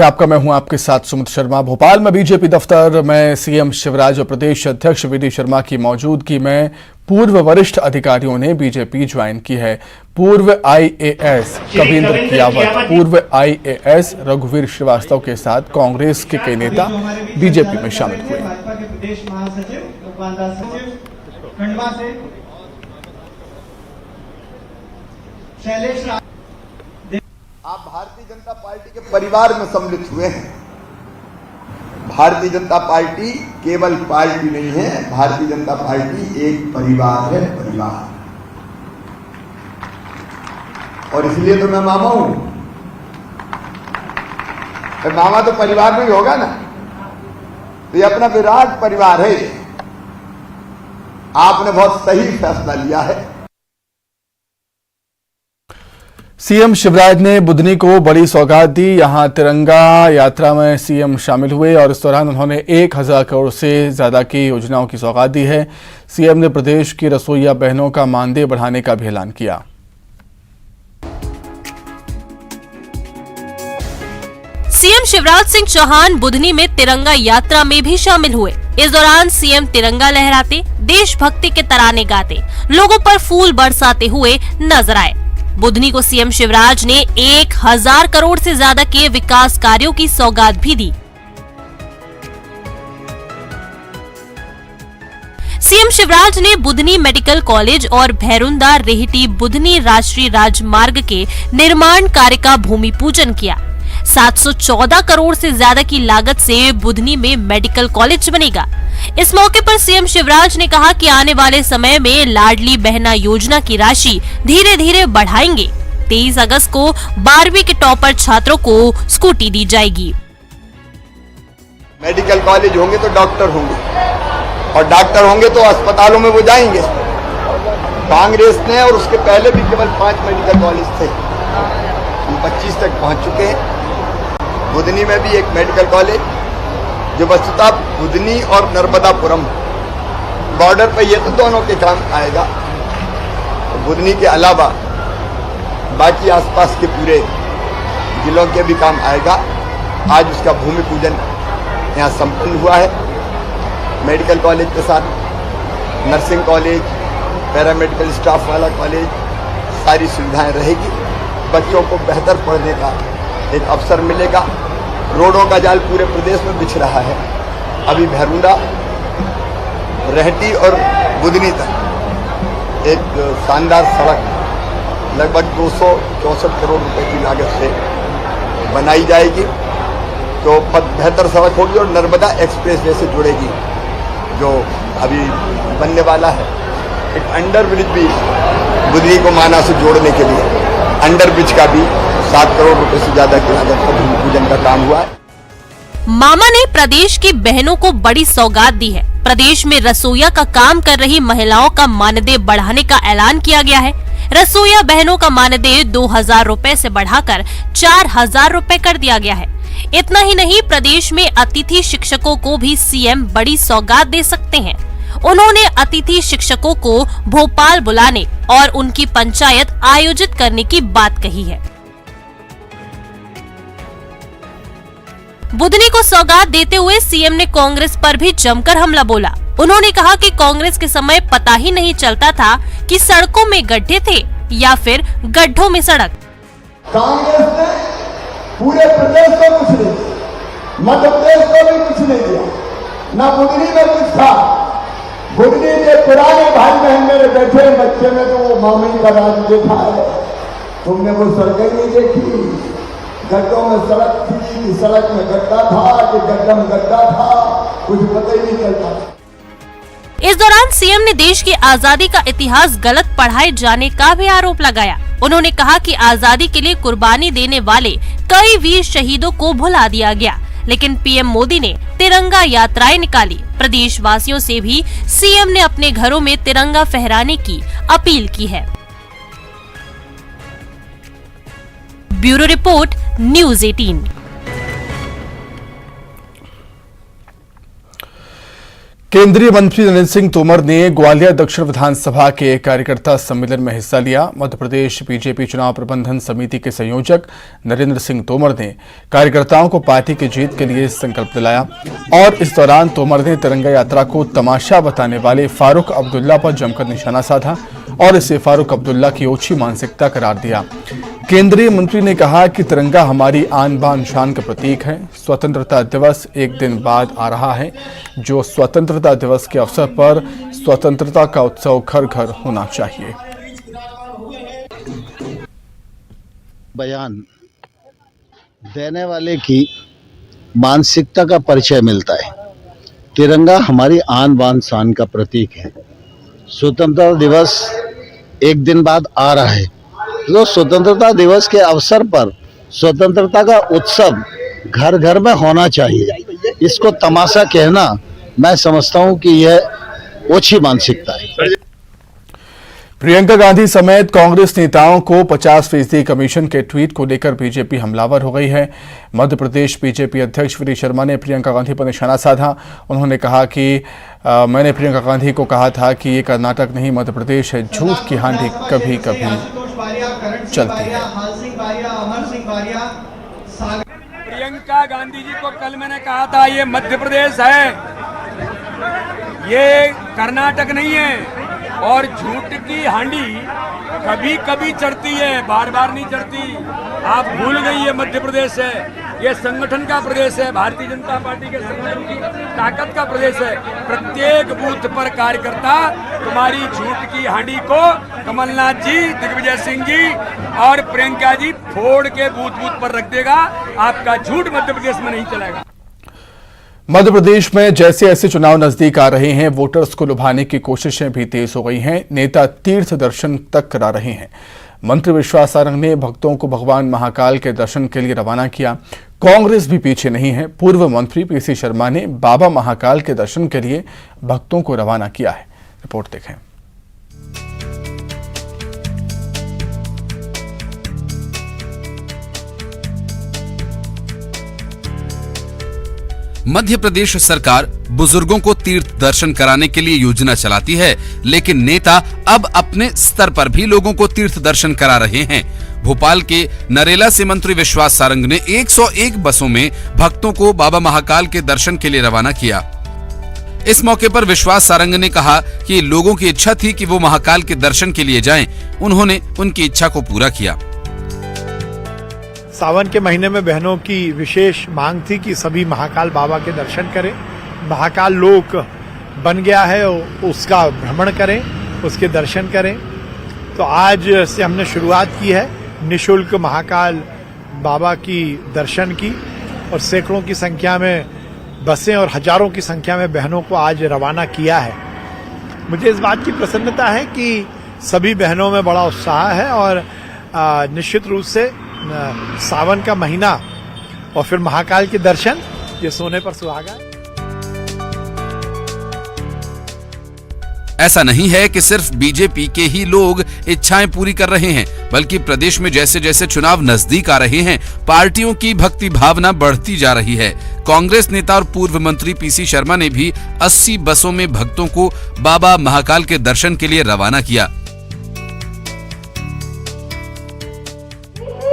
आपका मैं हूं आपके साथ सुमित शर्मा। भोपाल में बीजेपी दफ्तर में सीएम शिवराज और प्रदेश अध्यक्ष वी.डी. शर्मा की मौजूदगी में पूर्व वरिष्ठ अधिकारियों ने बीजेपी ज्वाइन की है। पूर्व आईएएस कविंद्र कियावत, पूर्व आईएएस रघुवीर श्रीवास्तव के साथ कांग्रेस के कई नेता बीजेपी में शामिल हुए। आप भारतीय जनता पार्टी के परिवार में सम्मिलित हुए हैं। भारतीय जनता पार्टी केवल पार्टी नहीं है, भारतीय जनता पार्टी एक परिवार है, परिवार। और इसलिए तो मैं मामा हूं। मामा तो परिवार में ही होगा ना, तो ये अपना विराट परिवार है। आपने बहुत सही फैसला लिया है। सीएम शिवराज ने बुधनी को बड़ी सौगात दी। यहां तिरंगा यात्रा में सीएम शामिल हुए और इस दौरान उन्होंने 1000 करोड़ से ज्यादा की योजनाओं की सौगात दी है। सीएम ने प्रदेश की रसोइया बहनों का मानदेय बढ़ाने का भी ऐलान किया। सीएम शिवराज सिंह चौहान बुधनी में तिरंगा यात्रा में भी शामिल हुए। इस दौरान सीएम तिरंगा लहराते, देशभक्ति के तराने गाते, लोगों पर फूल बरसाते हुए नजर आए। बुधनी को सीएम शिवराज ने 1000 करोड़ से ज्यादा के विकास कार्यों की सौगात भी दी। सीएम शिवराज ने बुधनी मेडिकल कॉलेज और भैरुंदा रेहटी बुधनी राष्ट्रीय राजमार्ग के निर्माण कार्य का भूमि पूजन किया। 714 करोड़ से ज्यादा की लागत से बुधनी में मेडिकल कॉलेज बनेगा। इस मौके पर सीएम शिवराज ने कहा कि आने वाले समय में लाडली बहना योजना की राशि धीरे धीरे बढ़ाएंगे। 23 अगस्त को 12वीं के टॉपर छात्रों को स्कूटी दी जाएगी। मेडिकल कॉलेज होंगे तो डॉक्टर होंगे, और डॉक्टर होंगे तो अस्पतालों में वो जाएंगे। कांग्रेस ने और उसके पहले भी केवल 5 मेडिकल कॉलेज थे, हम 25 तक पहुंच चुके हैं। बुधनी में भी एक मेडिकल कॉलेज, जो वस्तुतः बुधनी और नर्मदापुरम बॉर्डर पर, ये तो दोनों के काम आएगा। तो बुधनी के अलावा बाकी आसपास के पूरे जिलों के भी काम आएगा। आज उसका भूमि पूजन यहाँ संपन्न हुआ है। मेडिकल कॉलेज के साथ नर्सिंग कॉलेज, पैरामेडिकल स्टाफ वाला कॉलेज, सारी सुविधाएं रहेगी। बच्चों को बेहतर पढ़ने का एक अवसर मिलेगा। रोडों का जाल पूरे प्रदेश में बिछ रहा है। अभी भैरुंदा, रेहटी और बुधनी तक एक शानदार सड़क लगभग 264 करोड़ रुपए की लागत से बनाई जाएगी। तो बेहतर सड़क होगी और नर्मदा एक्सप्रेस वे से जुड़ेगी, जो अभी बनने वाला है। एक अंडर ब्रिज भी बुधनी को माना से जोड़ने के लिए, अंडर ब्रिज का भी 7 करोड़ रुपए से ज्यादा की लागत का भूमि पूजन का काम हुआ है। मामा ने प्रदेश की बहनों को बड़ी सौगात दी है। प्रदेश में रसोइया का काम कर रही महिलाओं का मानदेय बढ़ाने का ऐलान किया गया है। रसोइया बहनों का मानदेय 2000 रुपए से बढ़ाकर 4000 रुपए कर दिया गया है। इतना ही नहीं, प्रदेश में अतिथि शिक्षकों को भी सीएम बड़ी सौगात दे सकते हैं। उन्होंने अतिथि शिक्षकों को भोपाल बुलाने और उनकी पंचायत आयोजित करने की बात कही है। बुधनी को सौगात देते हुए सीएम ने कांग्रेस पर भी जमकर हमला बोला। उन्होंने कहा कि कांग्रेस के समय पता ही नहीं चलता था कि सड़कों में गड्ढे थे या फिर गड्ढों में सड़क। कांग्रेस ने पूरे प्रदेश को कुछ नहीं दिया, मध्य प्रदेश को भी कुछ नहीं दिया, न बुधनी में कुछ था। बुधनी के पुराने भाई बहन मेरे बैठे बच्चे में तो वो मामली का राज देखा है। तुमने वो सड़कें नहीं देखी, गड्ढों में सड़क थी कि सड़क में गड्ढा था कि गड्ढा में गड्ढा था, कुछ पता ही नहीं चलता। इस दौरान सीएम ने देश की आजादी का इतिहास गलत पढ़ाए जाने का भी आरोप लगाया। उन्होंने कहा कि आजादी के लिए कुर्बानी देने वाले कई वीर शहीदों को भुला दिया गया, लेकिन पीएम मोदी ने तिरंगा यात्राएं निकाली। प्रदेशवासियों से भी सीएम ने अपने घरों में तिरंगा फहराने की अपील की है। Bureau report, news 18। केंद्रीय मंत्री नरेंद्र सिंह तोमर ने ग्वालियर दक्षिण विधानसभा के कार्यकर्ता सम्मेलन में हिस्सा लिया। मध्य प्रदेश बीजेपी चुनाव प्रबंधन समिति के संयोजक नरेंद्र सिंह तोमर ने कार्यकर्ताओं को पार्टी की जीत के लिए संकल्प दिलाया और इस दौरान तोमर ने तिरंगा यात्रा को तमाशा बताने वाले फारूक अब्दुल्ला पर जमकर निशाना साधा और इसे फारूक अब्दुल्ला की ओछी मानसिकता करार दिया। केंद्रीय मंत्री ने कहा कि तिरंगा हमारी आन बान शान का प्रतीक है। स्वतंत्रता दिवस एक दिन बाद आ रहा है, जो स्वतंत्रता दिवस के अवसर पर स्वतंत्रता का उत्सव घर घर होना चाहिए। बयान देने वाले की मानसिकता का परिचय मिलता है। तिरंगा हमारी आन बान शान का प्रतीक है। स्वतंत्रता दिवस एक दिन बाद आ रहा है, तो स्वतंत्रता दिवस के अवसर पर स्वतंत्रता का उत्सव घर घर में होना चाहिए। इसको तमाशा कहना मैं समझता हूं कि यह ओछी मानसिकता है। प्रियंका गांधी समेत कांग्रेस नेताओं को 50% कमीशन के ट्वीट को लेकर बीजेपी हमलावर हो गई है। मध्य प्रदेश बीजेपी अध्यक्ष वी शर्मा ने प्रियंका गांधी पर निशाना साधा। उन्होंने कहा कि मैंने प्रियंका गांधी को कहा था कि ये कर्नाटक नहीं मध्य प्रदेश है। झूठ की हांडी कभी कभी चलती है। प्रियंका गांधी जी को कल मैंने कहा था ये मध्य प्रदेश है, ये कर्नाटक नहीं है। और झूठ की हांडी कभी कभी चढ़ती है, बार बार नहीं चढ़ती। आप भूल गई ये मध्य प्रदेश है, ये संगठन का प्रदेश है, भारतीय जनता पार्टी के संगठन की ताकत का प्रदेश है। प्रत्येक बूथ पर कार्यकर्ता तुम्हारी झूठ की हांडी को कमलनाथ जी, दिग्विजय सिंह जी और प्रियंका जी फोड़ के बूथ बूथ पर रख देगा। आपका झूठ मध्य प्रदेश में नहीं चलेगा। मध्य प्रदेश में जैसे ऐसे चुनाव नजदीक आ रहे हैं, वोटर्स को लुभाने की कोशिशें भी तेज हो गई हैं। नेता तीर्थ दर्शन तक करा रहे हैं। मंत्री विश्वास सारंग ने भक्तों को भगवान महाकाल के दर्शन के लिए रवाना किया। कांग्रेस भी पीछे नहीं है। पूर्व मंत्री पीसी शर्मा ने बाबा महाकाल के दर्शन के लिए भक्तों को रवाना किया है। रिपोर्ट देखें। मध्य प्रदेश सरकार बुजुर्गों को तीर्थ दर्शन कराने के लिए योजना चलाती है, लेकिन नेता अब अपने स्तर पर भी लोगों को तीर्थ दर्शन करा रहे हैं। भोपाल के नरेला से मंत्री विश्वास सारंग ने 101 बसों में भक्तों को बाबा महाकाल के दर्शन के लिए रवाना किया। इस मौके पर विश्वास सारंग ने कहा कि लोगों की इच्छा थी कि वो महाकाल के दर्शन के लिए जाएं। उन्होंने उनकी इच्छा को पूरा किया। सावन के महीने में बहनों की विशेष मांग थी कि सभी महाकाल बाबा के दर्शन करें। महाकाल लोक बन गया है, उसका भ्रमण करें, उसके दर्शन करें। तो आज से हमने शुरुआत की है निशुल्क महाकाल बाबा की दर्शन की, और सैकड़ों की संख्या में बसें और हजारों की संख्या में बहनों को आज रवाना किया है। मुझे इस बात की प्रसन्नता है कि सभी बहनों में बड़ा उत्साह है और निश्चित रूप से सावन का महीना और फिर महाकाल के दर्शन, ये सोने पर सुहागा है। ऐसा नहीं है कि सिर्फ बीजेपी के ही लोग इच्छाएं पूरी कर रहे हैं, बल्कि प्रदेश में जैसे जैसे चुनाव नजदीक आ रहे हैं, पार्टियों की भक्ति भावना बढ़ती जा रही है। कांग्रेस नेता और पूर्व मंत्री पीसी शर्मा ने भी 80 बसों में भक्तों को बाबा महाकाल के दर्शन के लिए रवाना किया।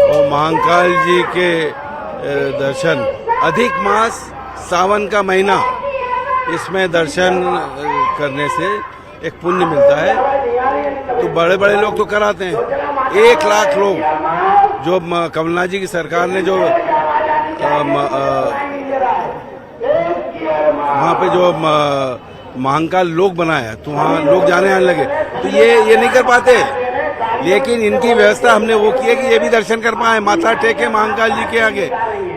और महाकाल जी के दर्शन, अधिक मास सावन का महीना, इसमें दर्शन करने से एक पुण्य मिलता है। तो बड़े बड़े लोग तो कराते हैं। 1 लाख लोग जो कमलनाथ जी की सरकार ने जो वहाँ पे जो महाकाल लोक बनाया, तो वहाँ लोग जाने आने लगे। तो ये नहीं कर पाते, लेकिन इनकी व्यवस्था हमने वो की है कि ये भी दर्शन कर पाए, माथा टेके महाकाल जी के आगे।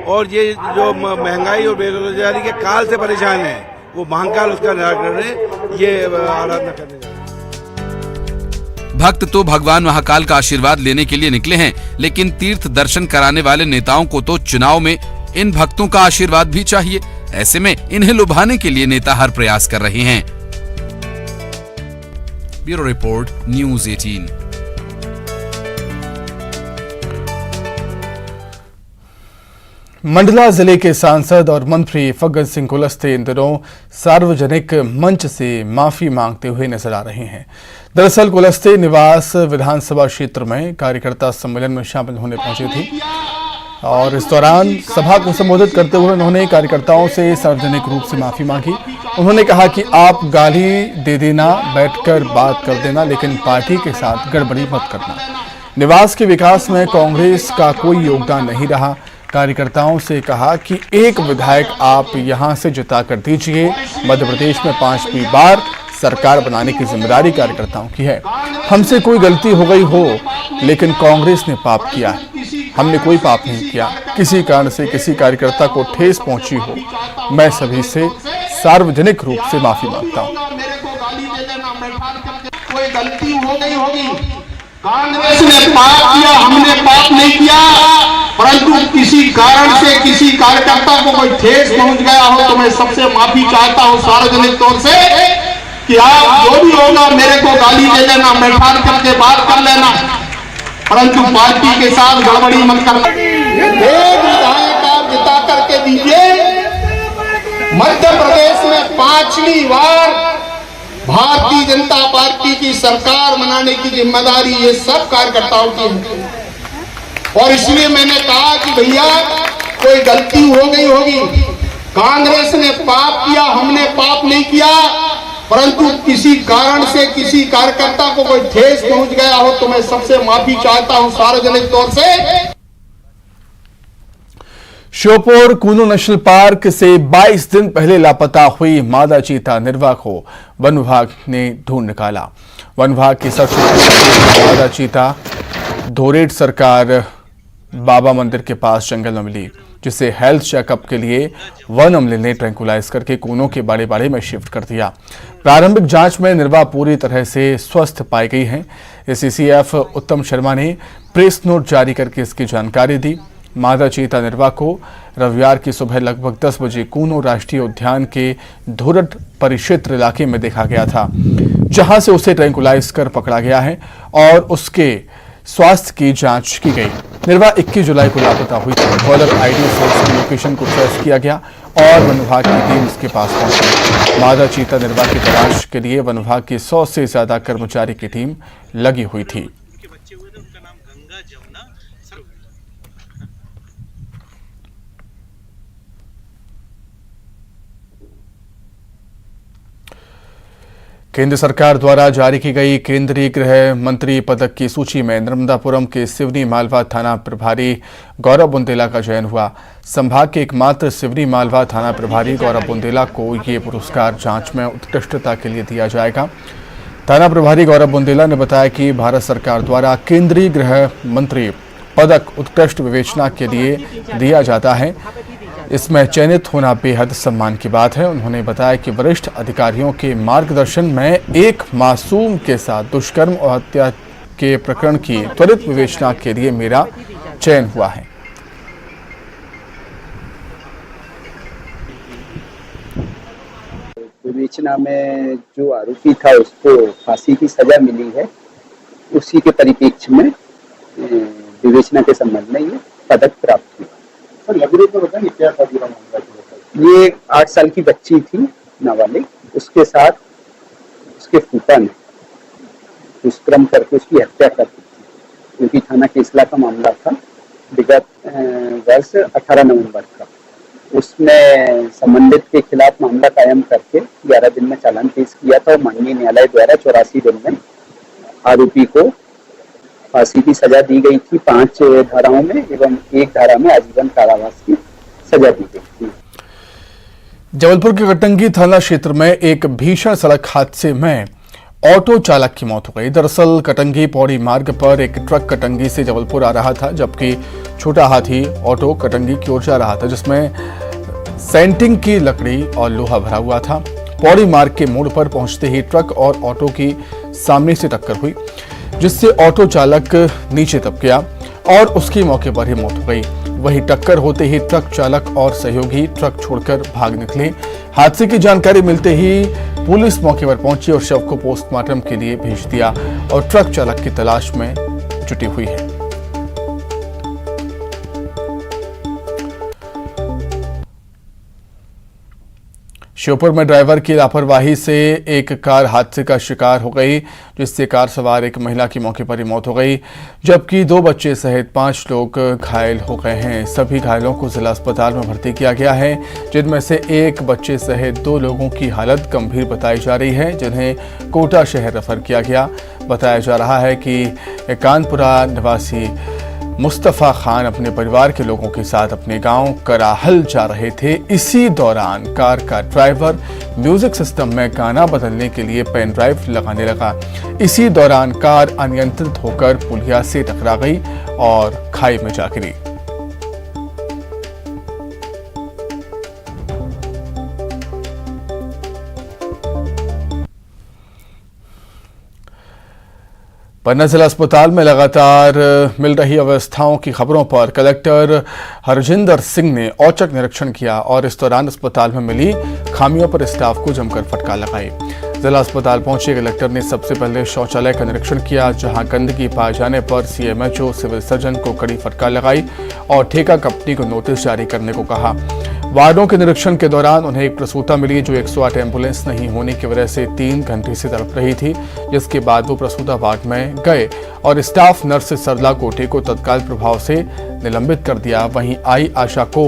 और ये जो महंगाई और बेरोजगारी के काल से परेशान है, वो महाकाल उसका निराकरण, ये आराधना करने जा रहे हैं। भक्त तो भगवान महाकाल का आशीर्वाद लेने के लिए निकले हैं, लेकिन तीर्थ दर्शन कराने वाले नेताओं को तो चुनाव में इन भक्तों का आशीर्वाद भी चाहिए। ऐसे में इन्हें लुभाने के लिए नेता हर प्रयास कर रहे हैं। Bureau report, news 18। मंडला जिले के सांसद और मंत्री फग्गन सिंह कुलस्ते इन दिनों सार्वजनिक मंच से माफी मांगते हुए नजर आ रहे हैं। दरअसल कुलस्ते निवास विधानसभा क्षेत्र में कार्यकर्ता सम्मेलन में शामिल होने पहुंचे थे और इस दौरान सभा को संबोधित करते हुए उन्होंने कार्यकर्ताओं से सार्वजनिक रूप से माफी मांगी। उन्होंने कहा कि आप गाली दे देना, बैठकर बात कर देना, लेकिन पार्टी के साथ गड़बड़ी मत करना। निवास के विकास में कांग्रेस का कोई योगदान नहीं रहा। कार्यकर्ताओं से कहा कि एक विधायक आप यहां से जिता कर दीजिए। मध्य प्रदेश में 5वीं बार सरकार बनाने की जिम्मेदारी कार्यकर्ताओं की है। हमसे कोई गलती हो गई हो, लेकिन कांग्रेस ने पाप किया है। हमने कोई पाप नहीं किया। किसी कारण से किसी कार्यकर्ता को ठेस पहुंची हो, मैं सभी से सार्वजनिक रूप से माफी मांगता हूं। कोई गलती हो गई होगी, कांग्रेस ने पाप किया, हमने पाप नहीं किया, परंतु किसी कारण से किसी कार्यकर्ता को कोई ठेस पहुंच गया हो तो मैं सबसे माफी चाहता हूं सार्वजनिक तौर से कि आप जो भी होगा मेरे को गाली दे देना, बैठा करके बात कर लेना, परंतु पार्टी के साथ गड़बड़ी मत करना। एक विधायक आप जिता करके दीजिए। मध्य प्रदेश में 5वीं बार भारतीय जनता पार्टी की सरकार बनाने की जिम्मेदारी ये सब कार्यकर्ताओं की है और इसलिए मैंने कहा कि भैया कोई गलती हो गई होगी, कांग्रेस ने पाप किया, हमने पाप नहीं किया, परंतु किसी कारण से किसी कार्यकर्ता को कोई ठेस पहुंच गया हो तो मैं सबसे माफी चाहता हूं सार्वजनिक तौर से। श्योपुर कूनो नेशनल पार्क से 22 दिन पहले लापता हुई मादा चीता निर्वा को वन विभाग ने ढूंढ निकाला। वन विभाग की सर्च मादा चीता धोरेट सरकार बाबा मंदिर के पास जंगल में मिली, जिसे हेल्थ चेकअप के लिए वन अमले ने ट्रैंकुलाइज करके कूनो के बाड़े बाड़े में शिफ्ट कर दिया। प्रारंभिक जांच में निर्वा पूरी तरह से स्वस्थ पाई गई है। एससीएफ उत्तम शर्मा ने प्रेस नोट जारी करके इसकी जानकारी दी। मादा चीता निर्वा को रविवार की सुबह लगभग 10 बजे कूनो राष्ट्रीय उद्यान के धोरट परिक्षेत्र इलाके में देखा गया था, जहां से उसे ट्रैंकुलाइज कर पकड़ा गया है और उसके स्वास्थ्य की जांच की गई। निर्वा 21 जुलाई को लापता हुई थी। कॉलर आईडी से उसकी लोकेशन को ट्रेस किया गया और वन विभाग की टीम उसके पास पहुंची। मादा चीता निर्वा की तलाश के लिए वन विभाग की 100 से ज्यादा कर्मचारी की टीम लगी हुई थी। केंद्र सरकार द्वारा जारी की गई केंद्रीय गृह मंत्री पदक की सूची में नर्मदापुरम के सिवनी मालवा थाना प्रभारी गौरव बुंदेला का चयन हुआ। संभाग के एकमात्र सिवनी मालवा थाना प्रभारी गौरव बुंदेला को ये पुरस्कार जांच में उत्कृष्टता के लिए दिया जाएगा। थाना प्रभारी गौरव बुंदेला ने बताया कि भारत सरकार द्वारा केंद्रीय गृह मंत्री पदक उत्कृष्ट विवेचना के लिए दिया जाता है। इसमें चयनित होना बेहद सम्मान की बात है। उन्होंने बताया कि वरिष्ठ अधिकारियों के मार्गदर्शन में एक मासूम के साथ दुष्कर्म और हत्या के प्रकरण की त्वरित विवेचना के लिए मेरा चयन हुआ है। विवेचना में जो आरोपी था उसको फांसी की सजा मिली है, उसी के परिप्रेक्ष्य में विवेचना के संबंध में ये पदक प्राप्त हुआ। तो बताइए क्या था पूरा मामला? ये 8 साल की बच्ची थी नाबालिग, उसके साथ उसके फूफा ने दुष्कर्म करके उसकी हत्या कर दी थी, क्योंकि थाना केसला का मामला था विगत वर्ष 18 नवंबर का। उसमें संबंधित के खिलाफ मामला कायम करके 11 दिन में चालान पेश किया था और माननीय न्यायालय द्वारा 84 दिन में आरोपी को फांसी की सजा दी गई थी 5 धाराओं में एवं 1 धारा में आजीवन कारावास की सजा दी गई थी। जबलपुर के कटंगी थाना क्षेत्र में एक भीषण सड़क हादसे में ऑटो चालक की मौत हो गई। दरअसल कटंगी पौड़ी मार्ग पर एक ट्रक कटंगी से जबलपुर आ रहा था, जबकि छोटा हाथी ऑटो कटंगी की ओर जा रहा था, जिसमें सेंटिंग की लकड़ी और लोहा भरा हुआ था। पौड़ी मार्ग के मोड़ पर पहुंचते ही ट्रक और ऑटो की सामने से टक्कर हुई, जिससे ऑटो चालक नीचे दब गया और उसकी मौके पर ही मौत हो गई। वहीं टक्कर होते ही ट्रक चालक और सहयोगी ट्रक छोड़कर भाग निकले। हादसे की जानकारी मिलते ही पुलिस मौके पर पहुंची और शव को पोस्टमार्टम के लिए भेज दिया और ट्रक चालक की तलाश में जुटी हुई है। श्योपुर में ड्राइवर की लापरवाही से एक कार हादसे का शिकार हो गई, जिससे कार सवार एक महिला की मौके पर ही मौत हो गई, जबकि 2 बच्चे सहित 5 लोग घायल हो गए हैं। सभी घायलों को जिला अस्पताल में भर्ती किया गया है, जिनमें से एक बच्चे सहित 2 लोगों की हालत गंभीर बताई जा रही है, जिन्हें कोटा शहर रेफर किया गया। बताया जा रहा है कि कानपुरा निवासी मुस्तफ़ा खान अपने परिवार के लोगों के साथ अपने गांव कराहल जा रहे थे। इसी दौरान कार का ड्राइवर म्यूजिक सिस्टम में गाना बदलने के लिए पेन ड्राइव लगाने लगा। इसी दौरान कार अनियंत्रित होकर पुलिया से टकरा गई और खाई में जा गिरी। पन्ना जिला अस्पताल में लगातार मिल रही अव्यवस्थाओं की खबरों पर कलेक्टर हरजिंदर सिंह ने औचक निरीक्षण किया और इस दौरान अस्पताल में मिली खामियों पर स्टाफ को जमकर फटकार लगाई। जिला अस्पताल पहुंचे कलेक्टर ने सबसे पहले शौचालय का निरीक्षण किया, जहां गंदगी पाए जाने पर सीएमएचओ सिविल सर्जन को कड़ी फटकार लगाई और ठेका कंपनी को नोटिस जारी करने को कहा। वार्डों के निरीक्षण के दौरान उन्हें एक प्रसूता मिली जो 108 एम्बुलेंस नहीं होने की वजह से 3 घंटे से तड़प रही थी, जिसके बाद वो प्रसूता वार्ड में गए और स्टाफ नर्स सरला कोटे को तत्काल प्रभाव से निलंबित कर दिया। वहीं आई आशा को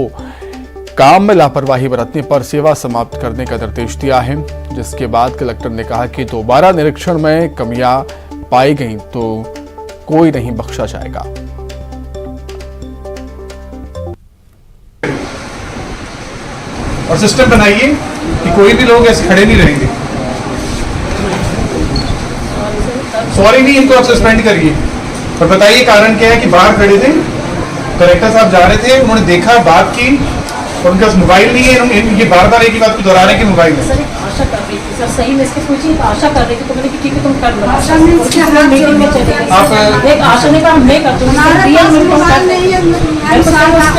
काम में लापरवाही बरतने पर सेवा समाप्त करने का निर्देश दिया है, जिसके बाद कलेक्टर ने कहा कि दोबारा निरीक्षण में कमियां पाई गई तो कोई नहीं बख्शा जाएगा। और सिस्टम बनाइए कि कोई भी लोग ऐसे खड़े नहीं रहेंगे। सॉरी नहीं, इनको आप सस्पेंड करिए और बताइए कारण क्या है कि बाहर खड़े थे, कलेक्टर साहब जा रहे थे, उन्होंने देखा, बात की और उनके पास मोबाइल नहीं है। ये बार बार एक ही बात को दोहरा रहे कि मोबाइल है। सर आशा कर रही थी, सर सही में इसके पूछिए, आशा कर रही थी तो मैंने कि ठीक है तुम कर लो। आशा मीटिंग में चले गए, आप एक आशा ने कहा मैं कर दूंगा,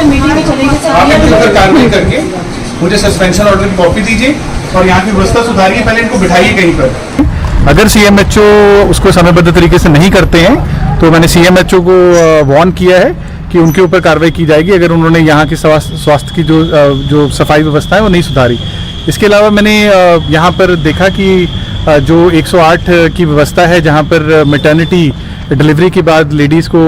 मीटिंग में चले गए। आप इनके ऊपर कार्रवाई करके मुझे सस्पेंशन ऑर्डर की कॉपी दीजिए और यहाँ की व्यवस्था सुधारिए, पहले इनको बिठाइए कहीं पर। अगर सीएमएचओ उसको समयबद्ध तरीके से नहीं करते हैं तो मैंने सीएमएचओ को वार्न किया है कि उनके ऊपर कार्रवाई की जाएगी अगर उन्होंने यहाँ की स्वास्थ्य की जो सफाई व्यवस्था है वो नहीं सुधारी। इसके अलावा मैंने यहाँ पर देखा कि जो 108 की व्यवस्था है, जहाँ पर मैटरनिटी डिलीवरी के बाद लेडीज़ को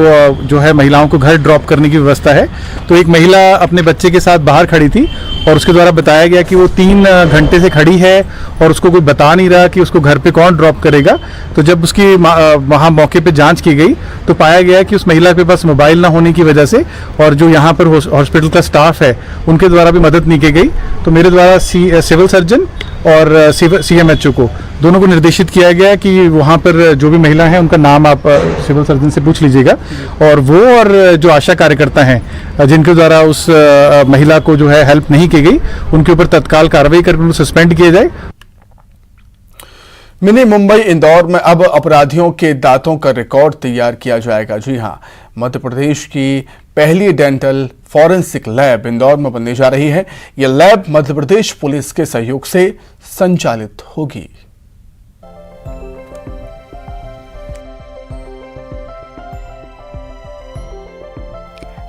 जो है महिलाओं को घर ड्रॉप करने की व्यवस्था है, तो एक महिला अपने बच्चे के साथ बाहर खड़ी थी और उसके द्वारा बताया गया कि वो 3 घंटे से खड़ी है और उसको कोई बता नहीं रहा कि उसको घर पे कौन ड्रॉप करेगा। तो जब उसकी वहाँ मौके पे जांच की गई तो पाया गया कि उस महिला के पास मोबाइल ना होने की वजह से और जो यहाँ पर हॉस्पिटल का स्टाफ है उनके द्वारा भी मदद नहीं की गई। तो मेरे द्वारा सिविल सर्जन और सीएमएचओ को दोनों को निर्देशित किया गया कि वहाँ पर जो भी महिला हैं उनका नाम आप सिविल सर्जन से पूछ लीजिएगा और वो और जो आशा कार्यकर्ता हैं जिनके द्वारा उस महिला को जो है हेल्प नहीं की गई उनके ऊपर तत्काल कार्रवाई कर उनको सस्पेंड किया जाए। मिनी मुंबई इंदौर में अब अपराधियों के दांतों का रिकॉर्ड तैयार किया जाएगा। जी हां, मध्य प्रदेश की पहली डेंटल फॉरेंसिक लैब इंदौर में बनने जा रही है। यह लैब मध्य प्रदेश पुलिस के सहयोग से संचालित होगी।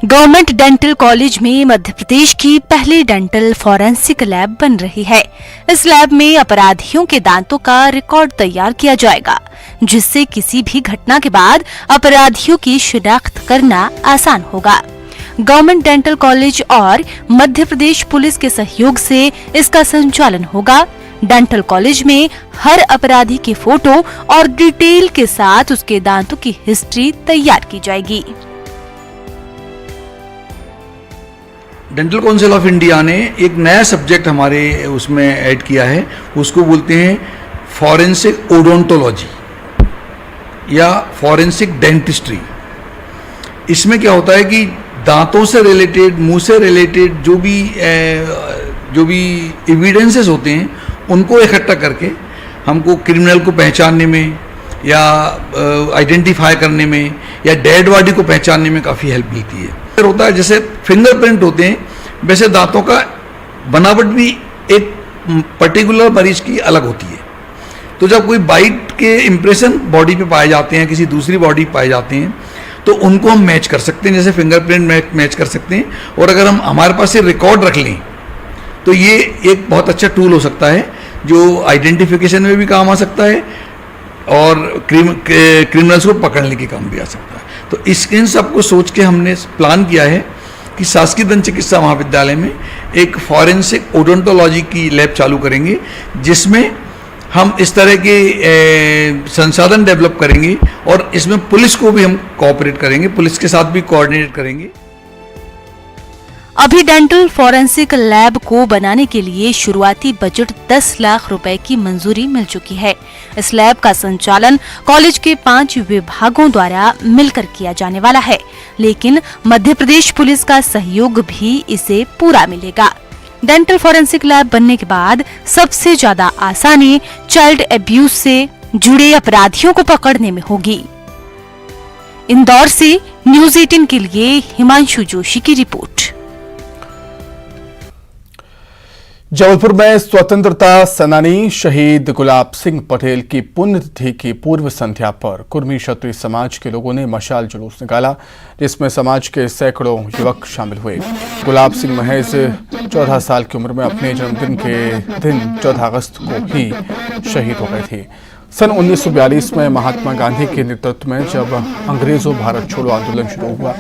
गवर्नमेंट डेंटल कॉलेज में मध्य प्रदेश की पहली डेंटल फॉरेंसिक लैब बन रही है। इस लैब में अपराधियों के दांतों का रिकॉर्ड तैयार किया जाएगा, जिससे किसी भी घटना के बाद अपराधियों की शिनाख्त करना आसान होगा। गवर्नमेंट डेंटल कॉलेज और मध्य प्रदेश पुलिस के सहयोग से इसका संचालन होगा। डेंटल कॉलेज में हर अपराधी की फोटो और डिटेल के साथ उसके दांतों की हिस्ट्री तैयार की जाएगी। डेंटल काउंसिल ऑफ इंडिया ने एक नया सब्जेक्ट हमारे उसमें ऐड किया है, उसको बोलते हैं फॉरेंसिक ओडोंटोलॉजी या फॉरेंसिक डेंटिस्ट्री। इसमें क्या होता है कि दांतों से रिलेटेड, मुंह से रिलेटेड जो भी एविडेंसेस होते हैं उनको इकट्ठा करके हमको क्रिमिनल को पहचानने में या आइडेंटिफाई करने में या डेड बॉडी को पहचानने में काफ़ी हेल्प मिलती है। होता है जैसे फिंगरप्रिंट होते हैं, वैसे दांतों का बनावट भी एक पर्टिकुलर मरीज की अलग होती है। तो जब कोई बाइट के इम्प्रेशन बॉडी पे पाए जाते हैं, किसी दूसरी बॉडी पाए जाते हैं, तो उनको हम मैच कर सकते हैं, जैसे फिंगरप्रिंट मैच कर सकते हैं। और अगर हम हमारे पास से रिकॉर्ड रख लें तो ये एक बहुत अच्छा टूल हो सकता है जो आइडेंटिफिकेशन में भी काम आ सकता है और क्रिमिनल्स को पकड़ने के काम भी आ सकता है। तो इन सब को सोच के हमने प्लान किया है कि शासकीय दंत चिकित्सा महाविद्यालय में एक फॉरेंसिक ओडोंटोलॉजी की लैब चालू करेंगे, जिसमें हम इस तरह के संसाधन डेवलप करेंगे और इसमें पुलिस को भी हम कोऑपरेट करेंगे, पुलिस के साथ भी कोऑर्डिनेट करेंगे। अभी डेंटल फॉरेंसिक लैब को बनाने के लिए शुरुआती बजट 10 लाख रुपए की मंजूरी मिल चुकी है। इस लैब का संचालन कॉलेज के 5 विभागों द्वारा मिलकर किया जाने वाला है, लेकिन मध्य प्रदेश पुलिस का सहयोग भी इसे पूरा मिलेगा। डेंटल फॉरेंसिक लैब बनने के बाद सबसे ज्यादा आसानी चाइल्ड एब्यूज से जुड़े अपराधियों को पकड़ने में होगी। इंदौर से न्यूज़ 18 के लिए हिमांशु जोशी की रिपोर्ट। जबलपुर में स्वतंत्रता सेनानी शहीद गुलाब सिंह पटेल की पुण्यतिथि की पूर्व संध्या पर कुर्मी क्षत्रिय समाज के लोगों ने मशाल जुलूस निकाला, जिसमें समाज के सैकड़ों युवक शामिल हुए। गुलाब सिंह महज 14 साल की उम्र में अपने जन्मदिन के दिन 14 अगस्त को ही शहीद हो गए थे। सन 1942 में महात्मा गांधी के नेतृत्व में जब अंग्रेजों भारत छोड़ो आंदोलन शुरू हुआ,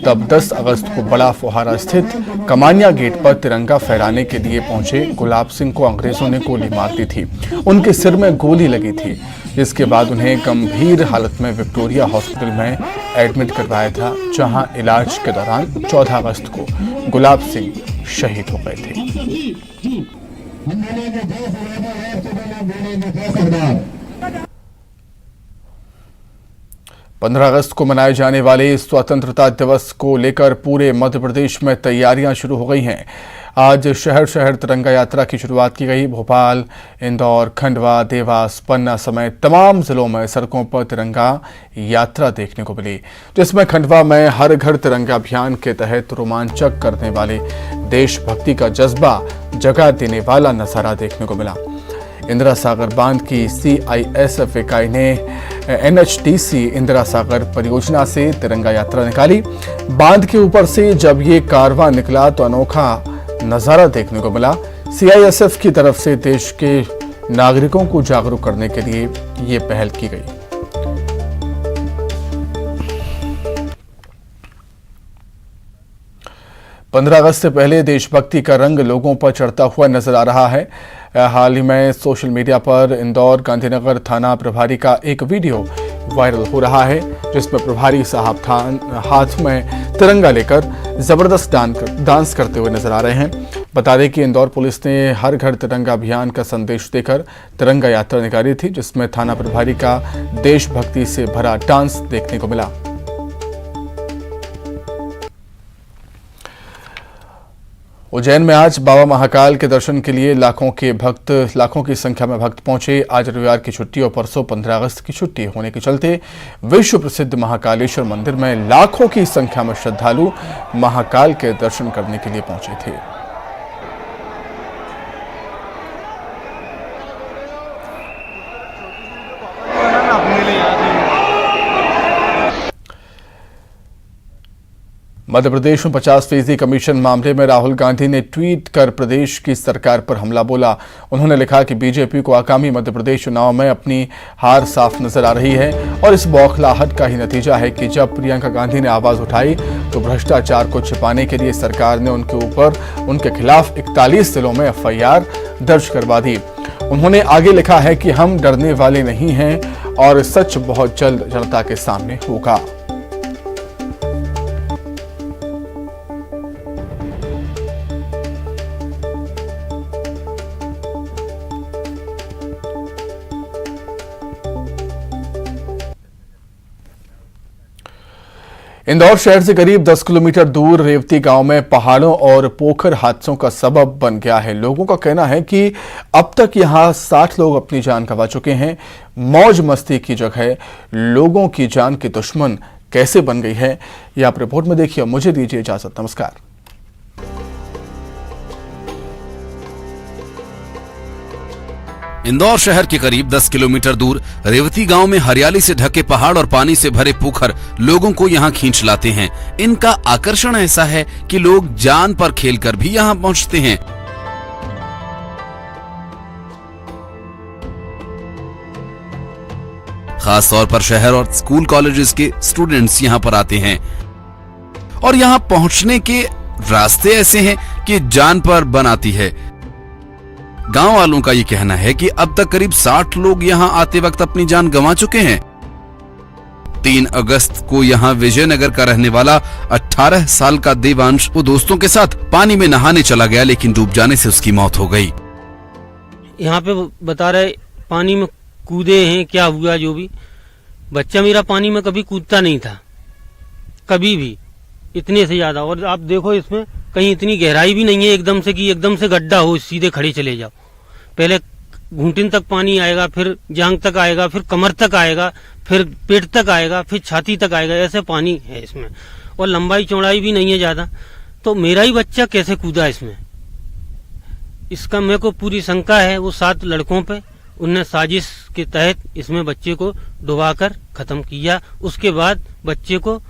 तब 10 अगस्त को बड़ा फुहारा स्थित कमानिया गेट पर तिरंगा फहराने के लिए पहुंचे गुलाब सिंह को अंग्रेजों ने गोली मार दी थी। उनके सिर में गोली लगी थी, जिसके बाद उन्हें गंभीर हालत में विक्टोरिया हॉस्पिटल में एडमिट करवाया था, जहां इलाज के दौरान 14 अगस्त को गुलाब सिंह शहीद हो गए थे। 15 अगस्त को मनाए जाने वाले स्वतंत्रता दिवस को लेकर पूरे मध्य प्रदेश में तैयारियां शुरू हो गई हैं। आज शहर शहर तिरंगा यात्रा की शुरुआत की गई। भोपाल, इंदौर, खंडवा, देवास, पन्ना समेत तमाम जिलों में सड़कों पर तिरंगा यात्रा देखने को मिली, जिसमें खंडवा में हर घर तिरंगा अभियान के तहत रोमांचक करने वाले देशभक्ति का जज्बा जगा देने वाला नजारा देखने को मिला। इंदिरा सागर बांध की CISF इकाई ने NHTC इंदिरा सागर परियोजना से तिरंगा यात्रा निकाली। बांध के ऊपर से जब ये कारवां निकला तो अनोखा नजारा देखने को मिला। CISF की तरफ से देश के नागरिकों को जागरूक करने के लिए ये पहल की गई। पंद्रह अगस्त से पहले देशभक्ति का रंग लोगों पर चढ़ता हुआ नजर आ रहा है। हाल ही में सोशल मीडिया पर इंदौर गांधीनगर थाना प्रभारी का एक वीडियो वायरल हो रहा है, जिसमें प्रभारी साहब हाथ में तिरंगा लेकर जबरदस्त डांस करते हुए नजर आ रहे हैं। बता दें कि इंदौर पुलिस ने हर घर तिरंगा अभियान का संदेश देकर तिरंगा यात्रा निकाली थी, जिसमें थाना प्रभारी का देशभक्ति से भरा डांस देखने को मिला। उज्जैन में आज बाबा महाकाल के दर्शन के लिए लाखों की संख्या में भक्त पहुंचे। आज रविवार की छुट्टी और परसों 15 अगस्त की छुट्टी होने के चलते विश्व प्रसिद्ध महाकालेश्वर मंदिर में लाखों की संख्या में श्रद्धालु महाकाल के दर्शन करने के लिए पहुंचे थे। मध्य प्रदेश में 50% कमीशन मामले में राहुल गांधी ने ट्वीट कर प्रदेश की सरकार पर हमला बोला। उन्होंने लिखा कि बीजेपी को आगामी मध्य प्रदेश चुनाव में अपनी हार साफ नजर आ रही है और इस बौखलाहट का ही नतीजा है कि जब प्रियंका गांधी ने आवाज उठाई तो भ्रष्टाचार को छिपाने के लिए सरकार ने उनके खिलाफ 41 जिलों में FIR दर्ज करवा दी। उन्होंने आगे लिखा है कि हम डरने वाले नहीं हैं और सच बहुत जल्द जनता के सामने होगा। इंदौर शहर से करीब 10 किलोमीटर दूर रेवती गांव में पहाड़ों और पोखर हादसों का सबब बन गया है। लोगों का कहना है कि अब तक यहां 60 लोग अपनी जान गंवा चुके हैं। मौज मस्ती की जगह लोगों की जान की दुश्मन कैसे बन गई है, यह आप रिपोर्ट में देखिए। मुझे दीजिए इजाजत, नमस्कार। इंदौर शहर के करीब 10 किलोमीटर दूर रेवती गांव में हरियाली से ढके पहाड़ और पानी से भरे पोखर लोगों को यहां खींच लाते हैं। इनका आकर्षण ऐसा है कि लोग जान पर खेलकर भी यहां पहुंचते हैं। खास तौर पर शहर और स्कूल कॉलेजेस के स्टूडेंट्स यहाँ पर आते हैं और यहाँ पहुँचने के रास्ते ऐसे हैं कि जान पर बन आती है। गांव वालों का ये कहना है कि अब तक करीब 60 लोग यहाँ आते वक्त अपनी जान गंवा चुके हैं। 3 अगस्त को यहाँ विजयनगर का रहने वाला 18 साल का देवांश वो दोस्तों के साथ पानी में नहाने चला गया, लेकिन डूब जाने से उसकी मौत हो गई। यहाँ पे बता रहे पानी में कूदे हैं, क्या हुआ जो भी। बच्चा मेरा पानी में कभी कूदता नहीं था, कभी भी, इतने से ज्यादा। और आप देखो इसमें कहीं इतनी गहराई भी नहीं है एकदम से कि एकदम से गड्ढा हो सीधे खड़े चले जाओ। पहले घुटने तक पानी आएगा, फिर जांग तक आएगा, फिर कमर तक आएगा, फिर पेट तक आएगा, फिर छाती तक आएगा, ऐसे पानी है इसमें। और लंबाई चौड़ाई भी नहीं है ज्यादा। तो मेरा ही बच्चा कैसे कूदा इसमें, इसका मेरे को पूरी शंका है। वो 7 लड़कों पे उनने साजिश के तहत इसमें बच्चे को डुबाकर खत्म किया। उसके बाद बच्चे को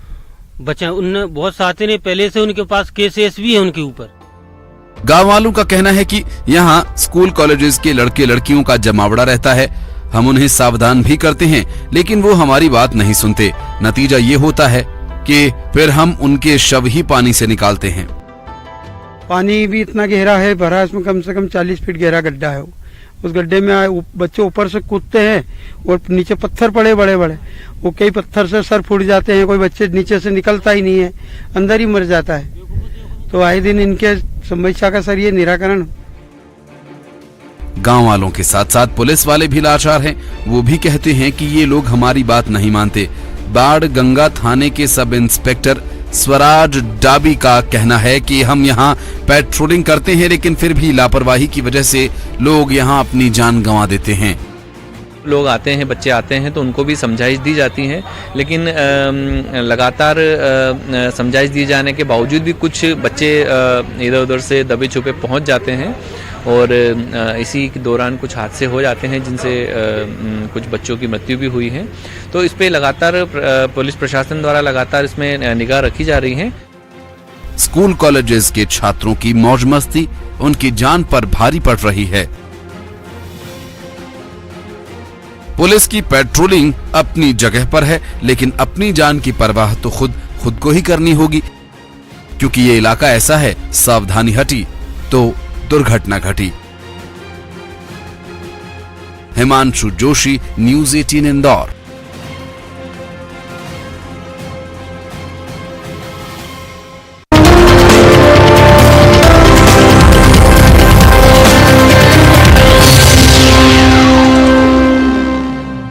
बचा। उनने बहुत साथी ने पहले से उनके पास केसेस भी है उनके ऊपर। गांव वालों का कहना है कि यहाँ स्कूल कॉलेजेस के लड़के लड़कियों का जमावड़ा रहता है। हम उन्हें सावधान भी करते हैं, लेकिन वो हमारी बात नहीं सुनते। नतीजा ये होता है कि फिर हम उनके शव ही पानी से निकालते हैं। पानी भी इतना गहरा है भरा, इसमें कम से कम 40 फीट गहरा गड्ढा है। उस गड्ढे में बच्चे ऊपर से कूदते हैं और नीचे पत्थर पड़े बड़े बड़े, वो कई पत्थर से सर फूट जाते हैं। कोई बच्चे नीचे से निकलता ही नहीं है, अंदर ही मर जाता है। तो आए दिन इनके समस्या का सर ये निराकरण। गांव वालों के साथ साथ पुलिस वाले भी लाचार हैं। वो भी कहते हैं कि ये लोग हमारी बात नहीं मानते। बाढ़ गंगा थाने के सब इंस्पेक्टर स्वराज डाबी का कहना है कि हम यहाँ पेट्रोलिंग करते हैं, लेकिन फिर भी लापरवाही की वजह से लोग यहाँ अपनी जान गंवा देते हैं। लोग आते हैं, बच्चे आते हैं तो उनको भी समझाइश दी जाती है, लेकिन लगातार समझाइश दिए जाने के बावजूद भी कुछ बच्चे इधर उधर से दबे छुपे पहुंच जाते हैं और इसी के दौरान कुछ हादसे हो जाते हैं जिनसे कुछ बच्चों की मृत्यु भी हुई है। तो इस पे लगातार पुलिस प्रशासन द्वारा लगातार इसमें निगाह रखी जा रही है। स्कूल कॉलेजेस के छात्रों की मौज मस्ती उनकी जान पर भारी पड़ रही है। पुलिस की पेट्रोलिंग अपनी जगह पर है, लेकिन अपनी जान की परवाह तो खुद को ही करनी होगी, क्योंकि ये इलाका ऐसा है, सावधानी हटी तो दुर्घटना घटी। हिमांशु जोशी, न्यूज़ 18 इंदौर।